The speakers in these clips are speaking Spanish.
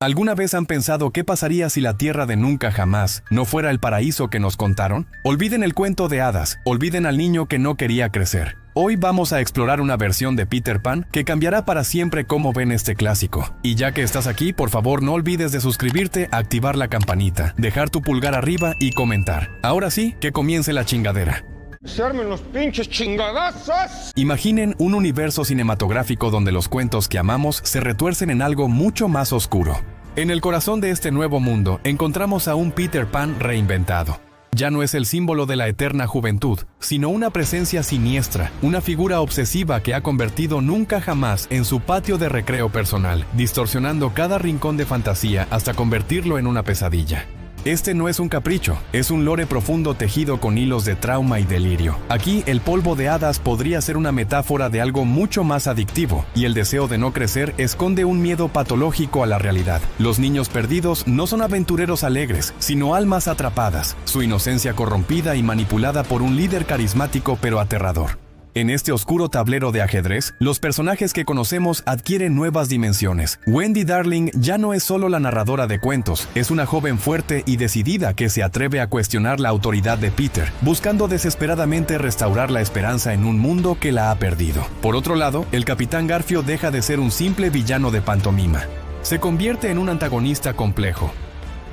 ¿Alguna vez han pensado qué pasaría si la tierra de nunca jamás no fuera el paraíso que nos contaron? Olviden el cuento de hadas, olviden al niño que no quería crecer. Hoy vamos a explorar una versión de Peter Pan que cambiará para siempre cómo ven este clásico. Y ya que estás aquí, por favor no olvides de suscribirte, activar la campanita, dejar tu pulgar arriba y comentar. Ahora sí, que comience la chingadera. ¡Se armen los pinches chingadazos! Imaginen un universo cinematográfico donde los cuentos que amamos se retuercen en algo mucho más oscuro. En el corazón de este nuevo mundo encontramos a un Peter Pan reinventado. Ya no es el símbolo de la eterna juventud, sino una presencia siniestra, una figura obsesiva que ha convertido nunca jamás en su patio de recreo personal, distorsionando cada rincón de fantasía hasta convertirlo en una pesadilla. Este no es un capricho, es un lore profundo tejido con hilos de trauma y delirio. Aquí, el polvo de hadas podría ser una metáfora de algo mucho más adictivo, y el deseo de no crecer esconde un miedo patológico a la realidad. Los niños perdidos no son aventureros alegres, sino almas atrapadas, su inocencia corrompida y manipulada por un líder carismático pero aterrador. En este oscuro tablero de ajedrez, los personajes que conocemos adquieren nuevas dimensiones. Wendy Darling ya no es solo la narradora de cuentos, es una joven fuerte y decidida que se atreve a cuestionar la autoridad de Peter, buscando desesperadamente restaurar la esperanza en un mundo que la ha perdido. Por otro lado, el Capitán Garfio deja de ser un simple villano de pantomima. Se convierte en un antagonista complejo,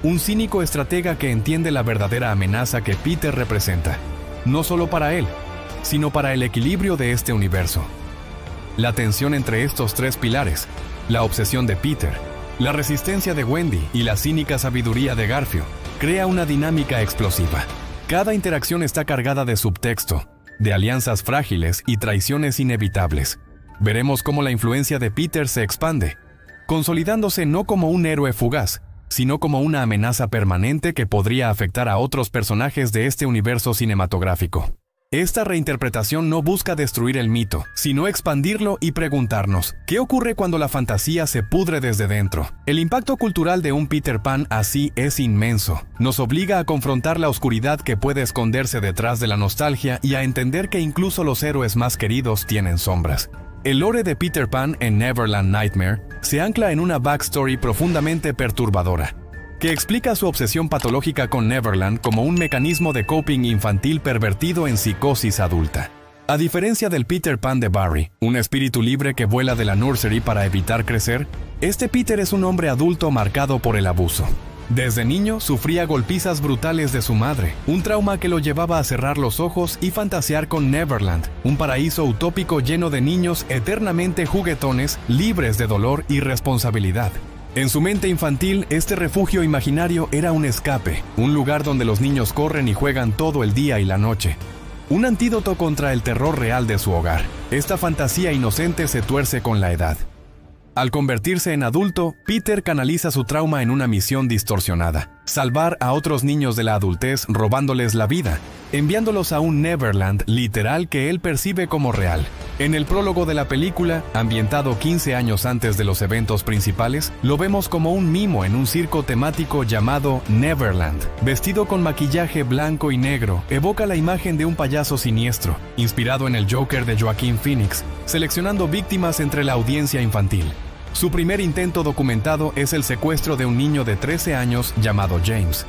un cínico estratega que entiende la verdadera amenaza que Peter representa, no solo para él, sino para el equilibrio de este universo. La tensión entre estos tres pilares, la obsesión de Peter, la resistencia de Wendy y la cínica sabiduría de Garfio, crea una dinámica explosiva. Cada interacción está cargada de subtexto, de alianzas frágiles y traiciones inevitables. Veremos cómo la influencia de Peter se expande, consolidándose no como un héroe fugaz, sino como una amenaza permanente que podría afectar a otros personajes de este universo cinematográfico. Esta reinterpretación no busca destruir el mito, sino expandirlo y preguntarnos, ¿qué ocurre cuando la fantasía se pudre desde dentro? El impacto cultural de un Peter Pan así es inmenso. Nos obliga a confrontar la oscuridad que puede esconderse detrás de la nostalgia y a entender que incluso los héroes más queridos tienen sombras. El lore de Peter Pan en Neverland Nightmare se ancla en una backstory profundamente perturbadora, que explica su obsesión patológica con Neverland como un mecanismo de coping infantil pervertido en psicosis adulta. A diferencia del Peter Pan de Barry, un espíritu libre que vuela de la nursery para evitar crecer, este Peter es un hombre adulto marcado por el abuso. Desde niño sufría golpizas brutales de su madre, un trauma que lo llevaba a cerrar los ojos y fantasear con Neverland, un paraíso utópico lleno de niños eternamente juguetones, libres de dolor y responsabilidad. En su mente infantil, este refugio imaginario era un escape, un lugar donde los niños corren y juegan todo el día y la noche. Un antídoto contra el terror real de su hogar. Esta fantasía inocente se tuerce con la edad. Al convertirse en adulto, Peter canaliza su trauma en una misión distorsionada: salvar a otros niños de la adultez robándoles la vida, enviándolos a un Neverland literal que él percibe como real. En el prólogo de la película, ambientado 15 años antes de los eventos principales, lo vemos como un mimo en un circo temático llamado Neverland. Vestido con maquillaje blanco y negro, evoca la imagen de un payaso siniestro, inspirado en el Joker de Joaquin Phoenix, seleccionando víctimas entre la audiencia infantil. Su primer intento documentado es el secuestro de un niño de 13 años llamado James.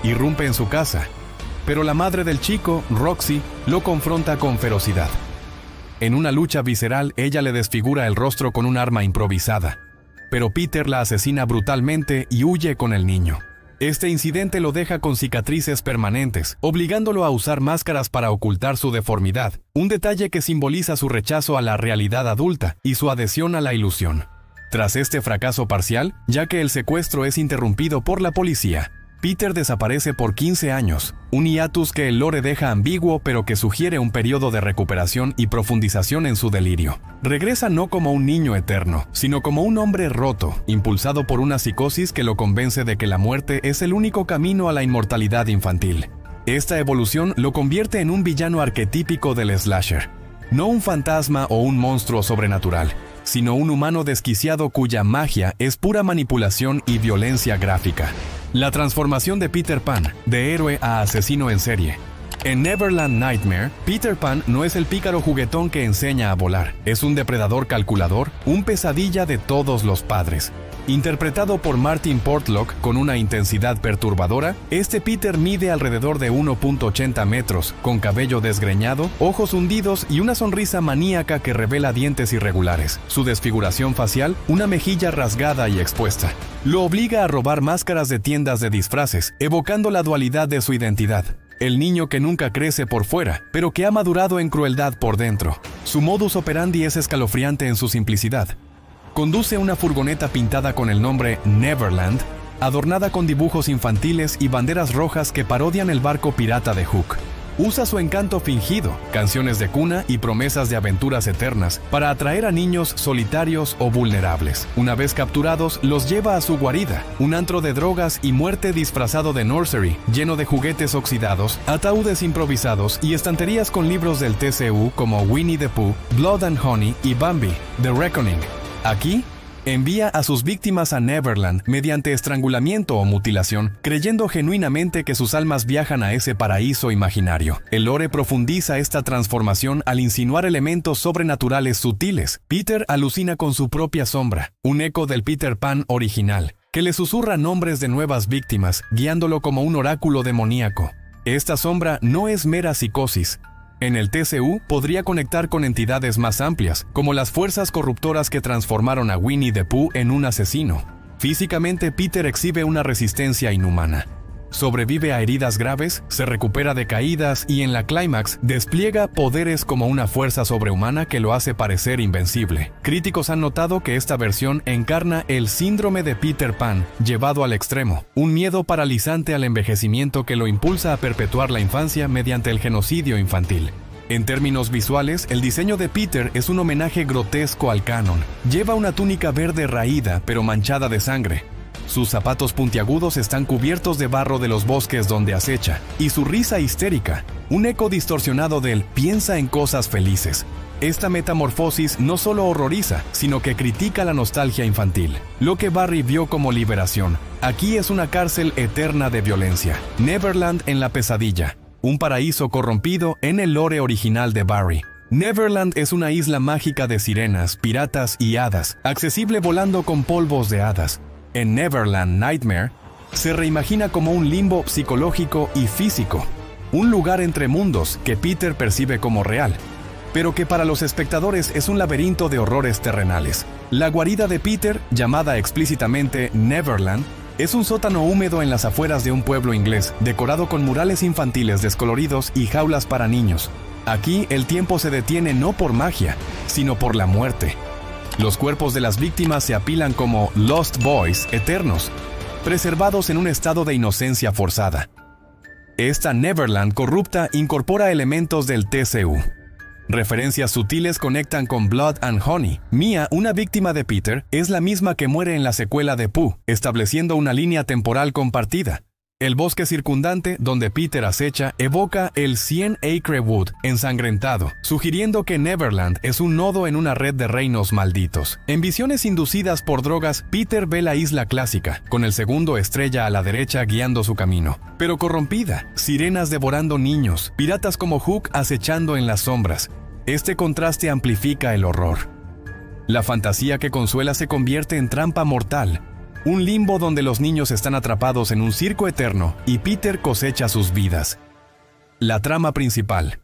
Irrumpe en su casa, pero la madre del chico, Roxy, lo confronta con ferocidad. En una lucha visceral, ella le desfigura el rostro con un arma improvisada, pero Peter la asesina brutalmente y huye con el niño. Este incidente lo deja con cicatrices permanentes, obligándolo a usar máscaras para ocultar su deformidad, un detalle que simboliza su rechazo a la realidad adulta y su adhesión a la ilusión. Tras este fracaso parcial, ya que el secuestro es interrumpido por la policía, Peter desaparece por 15 años, un hiatus que el lore deja ambiguo pero que sugiere un periodo de recuperación y profundización en su delirio. Regresa no como un niño eterno, sino como un hombre roto, impulsado por una psicosis que lo convence de que la muerte es el único camino a la inmortalidad infantil. Esta evolución lo convierte en un villano arquetípico del slasher, no un fantasma o un monstruo sobrenatural, sino un humano desquiciado cuya magia es pura manipulación y violencia gráfica. La transformación de Peter Pan, de héroe a asesino en serie. En Neverland Nightmare, Peter Pan no es el pícaro juguetón que enseña a volar, es un depredador calculador, un pesadilla de todos los padres. Interpretado por Martin Portlock con una intensidad perturbadora, este Peter mide alrededor de 1.80 metros, con cabello desgreñado, ojos hundidos y una sonrisa maníaca que revela dientes irregulares. Su desfiguración facial, una mejilla rasgada y expuesta, lo obliga a robar máscaras de tiendas de disfraces, evocando la dualidad de su identidad. El niño que nunca crece por fuera, pero que ha madurado en crueldad por dentro. Su modus operandi es escalofriante en su simplicidad. Conduce una furgoneta pintada con el nombre Neverland, adornada con dibujos infantiles y banderas rojas que parodian el barco pirata de Hook. Usa su encanto fingido, canciones de cuna y promesas de aventuras eternas para atraer a niños solitarios o vulnerables. Una vez capturados, los lleva a su guarida, un antro de drogas y muerte disfrazado de nursery, lleno de juguetes oxidados, ataúdes improvisados y estanterías con libros del TCU como Winnie the Pooh, Blood and Honey y Bambi, The Reckoning. Aquí, envía a sus víctimas a Neverland mediante estrangulamiento o mutilación, creyendo genuinamente que sus almas viajan a ese paraíso imaginario. El lore profundiza esta transformación al insinuar elementos sobrenaturales sutiles. Peter alucina con su propia sombra, un eco del Peter Pan original, que le susurra nombres de nuevas víctimas, guiándolo como un oráculo demoníaco. Esta sombra no es mera psicosis. En el TCU podría conectar con entidades más amplias, como las fuerzas corruptoras que transformaron a Winnie the Pooh en un asesino. Físicamente, Peter exhibe una resistencia inhumana. Sobrevive a heridas graves, se recupera de caídas y en la clímax despliega poderes como una fuerza sobrehumana que lo hace parecer invencible. Críticos han notado que esta versión encarna el síndrome de Peter Pan llevado al extremo, un miedo paralizante al envejecimiento que lo impulsa a perpetuar la infancia mediante el genocidio infantil. En términos visuales, el diseño de Peter es un homenaje grotesco al canon. Lleva una túnica verde raída pero manchada de sangre. Sus zapatos puntiagudos están cubiertos de barro de los bosques donde acecha, y su risa histérica, un eco distorsionado del "piensa en cosas felices". Esta metamorfosis no solo horroriza, sino que critica la nostalgia infantil. Lo que Barry vio como liberación, aquí es una cárcel eterna de violencia. Neverland en la pesadilla, un paraíso corrompido en el lore original de Barry. Neverland es una isla mágica de sirenas, piratas y hadas, accesible volando con polvos de hadas. En Neverland Nightmare, se reimagina como un limbo psicológico y físico, un lugar entre mundos que Peter percibe como real, pero que para los espectadores es un laberinto de horrores terrenales. La guarida de Peter, llamada explícitamente Neverland, es un sótano húmedo en las afueras de un pueblo inglés, decorado con murales infantiles descoloridos y jaulas para niños. Aquí el tiempo se detiene no por magia, sino por la muerte. Los cuerpos de las víctimas se apilan como Lost Boys eternos, preservados en un estado de inocencia forzada. Esta Neverland corrupta incorpora elementos del TCU. Referencias sutiles conectan con Blood and Honey. Mia, una víctima de Peter, es la misma que muere en la secuela de Pooh, estableciendo una línea temporal compartida. El bosque circundante, donde Peter acecha, evoca el 100 Acre Wood ensangrentado, sugiriendo que Neverland es un nodo en una red de reinos malditos. En visiones inducidas por drogas, Peter ve la isla clásica, con el segundo estrella a la derecha guiando su camino, pero corrompida, sirenas devorando niños, piratas como Hook acechando en las sombras. Este contraste amplifica el horror. La fantasía que consuela se convierte en trampa mortal. Un limbo donde los niños están atrapados en un circo eterno y Peter cosecha sus vidas. La trama principal.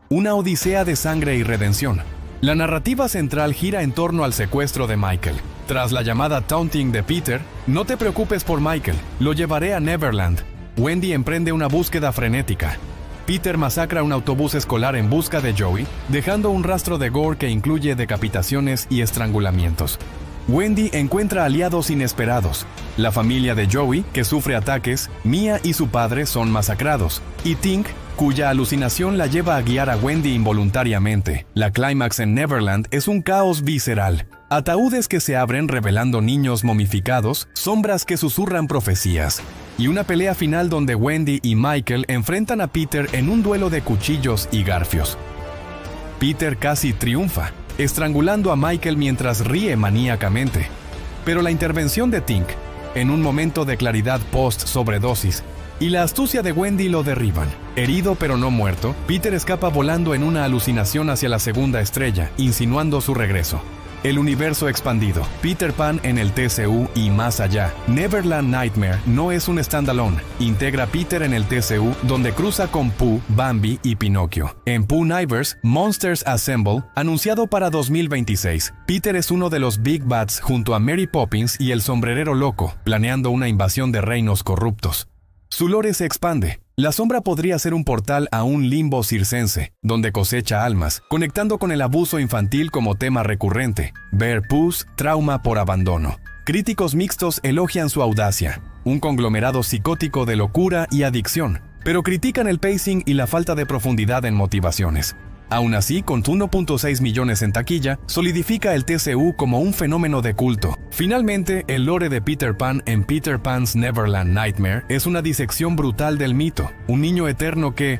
Una odisea de sangre y redención. La narrativa central gira en torno al secuestro de Michael. Tras la llamada taunting de Peter, "No te preocupes por Michael, lo llevaré a Neverland", Wendy emprende una búsqueda frenética. Peter masacra un autobús escolar en busca de Joey, dejando un rastro de gore que incluye decapitaciones y estrangulamientos. Wendy encuentra aliados inesperados. La familia de Joey, que sufre ataques, Mia y su padre son masacrados, y Tink, cuya alucinación la lleva a guiar a Wendy involuntariamente. La clímax en Neverland es un caos visceral. Ataúdes que se abren revelando niños momificados, sombras que susurran profecías, y una pelea final donde Wendy y Michael enfrentan a Peter en un duelo de cuchillos y garfios. Peter casi triunfa, estrangulando a Michael mientras ríe maníacamente. Pero la intervención de Tink, en un momento de claridad post-sobredosis, y la astucia de Wendy lo derriban. Herido pero no muerto, Peter escapa volando en una alucinación hacia la segunda estrella, insinuando su regreso. El universo expandido, Peter Pan en el TCU y más allá. Neverland Nightmare no es un standalone. Integra a Peter en el TCU, donde cruza con Pooh, Bambi y Pinocchio. En Poohniverse, Monsters Assemble, anunciado para 2026. Peter es uno de los Big Bats junto a Mary Poppins y el Sombrerero Loco, planeando una invasión de reinos corruptos. Su lore se expande. La sombra podría ser un portal a un limbo circense, donde cosecha almas, conectando con el abuso infantil como tema recurrente. Ver Pooh's trauma por abandono. Críticos mixtos elogian su audacia, un conglomerado psicótico de locura y adicción, pero critican el pacing y la falta de profundidad en motivaciones. Aún así, con 1.6 millones en taquilla, solidifica el TCU como un fenómeno de culto. Finalmente, el lore de Peter Pan en Peter Pan's Neverland Nightmare es una disección brutal del mito, un niño eterno que,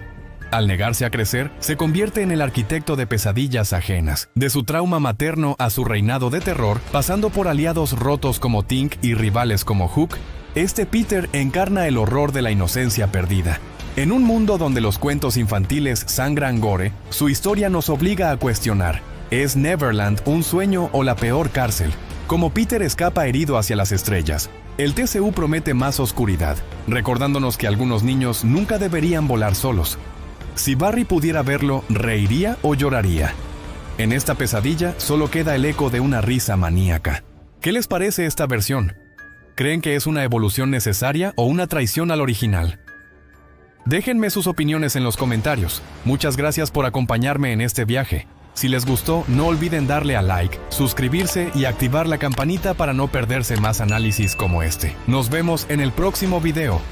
al negarse a crecer, se convierte en el arquitecto de pesadillas ajenas, de su trauma materno a su reinado de terror, pasando por aliados rotos como Tink y rivales como Hook. Este Peter encarna el horror de la inocencia perdida. En un mundo donde los cuentos infantiles sangran gore, su historia nos obliga a cuestionar: ¿es Neverland un sueño o la peor cárcel? Como Peter escapa herido hacia las estrellas, el TCU promete más oscuridad, recordándonos que algunos niños nunca deberían volar solos. Si Barry pudiera verlo, ¿reiría o lloraría? En esta pesadilla solo queda el eco de una risa maníaca. ¿Qué les parece esta versión? ¿Creen que es una evolución necesaria o una traición al original? Déjenme sus opiniones en los comentarios. Muchas gracias por acompañarme en este viaje. Si les gustó, no olviden darle a like, suscribirse y activar la campanita para no perderse más análisis como este. Nos vemos en el próximo video.